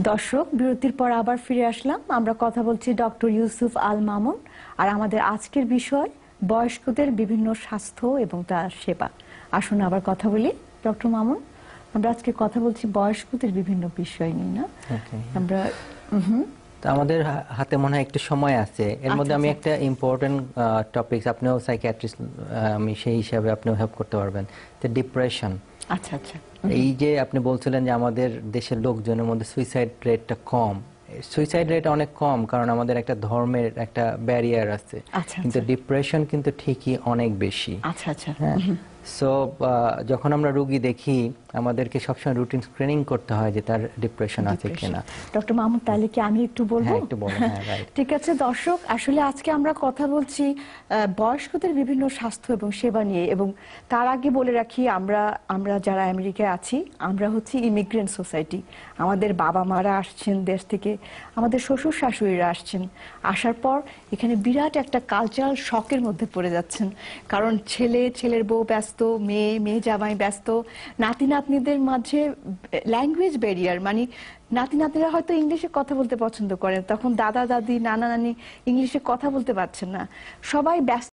দর্শক, বিরতির পর আবার ফিরে আসলাম। আমরা কথা বলছি ডক্টর ইউসুফ আল মামুন, আর আমাদের আজকের বিষয় বয়স্কদের বিভিন্ন স্বাস্থ্য এবং তার সেবা। আসুন আবার কথা বলি ডক্টর মামুন। আমরা আজকে কথা বলছি বয়স্কদের বিভিন্ন বিষয় নিয়ে, না? আমরা আমাদের হাতে মনে হয় একটু সময় আছে, এর মধ্যে আমি একটা ইম্পর্টেন্ট টপিকস, আপনিও সাইকিয়াট্রিস্ট, আমি সেই হিসাবে আপনিও হেল্প করতে পারবেন, যে ডিপ্রেশন। আচ্ছা আচ্ছা, এই যে আপনি বলছিলেন যে আমাদের দেশের লোকজনের মধ্যে সুইসাইড রেটটা কম, সুইসাইড রেট অনেক কম কারণ আমাদের একটা ধর্মের একটা ব্যারিয়ার আছে, কিন্তু ডিপ্রেশন কিন্তু ঠিকই অনেক বেশি। আচ্ছা আচ্ছা। সো যখন আমরা রোগী দেখি আমাদেরকে সবসময় রুটিন স্ক্রিনিং করতে হয় যে তার ডিপ্রেশন আছে কিনা। ডক্টর মামুন, তাহলে কি আমি একটু বলবো? হ্যাঁ, একটু বলুন। হ্যাঁ, রাইট। ঠিক আছে দর্শক, আসলে আজকে আমরা কথা বলছি বয়স্কদের বিভিন্ন স্বাস্থ্য এবং সেবা নিয়ে। এবং তার আগে বলে রাখি, আমরা যারা আমেরিকায় আছি, আমরা হচ্ছে ইমিগ্রেন্ট সোসাইটি। আমাদের বাবা মারা আসছেন দেশ থেকে, আমাদের শ্বশুর শাশুড়িরা আসছেন, আসার পর এখানে বিরাট একটা কালচারাল শকের মধ্যে পড়ে যাচ্ছেন। কারণ ছেলের বউ ব্যস্ত, মেয়ে জামাই ব্যস্ত, নাতি নাতনিদের মাঝে ল্যাঙ্গুয়েজ ব্যারিয়ার, মানে নাতি নাতনিরা হয়তো ইংলিশে কথা বলতে পছন্দ করেন, তখন দাদা দাদি নানা নানি ইংলিশে কথা বলতে পারছেন না, সবাই ব্যস্ত।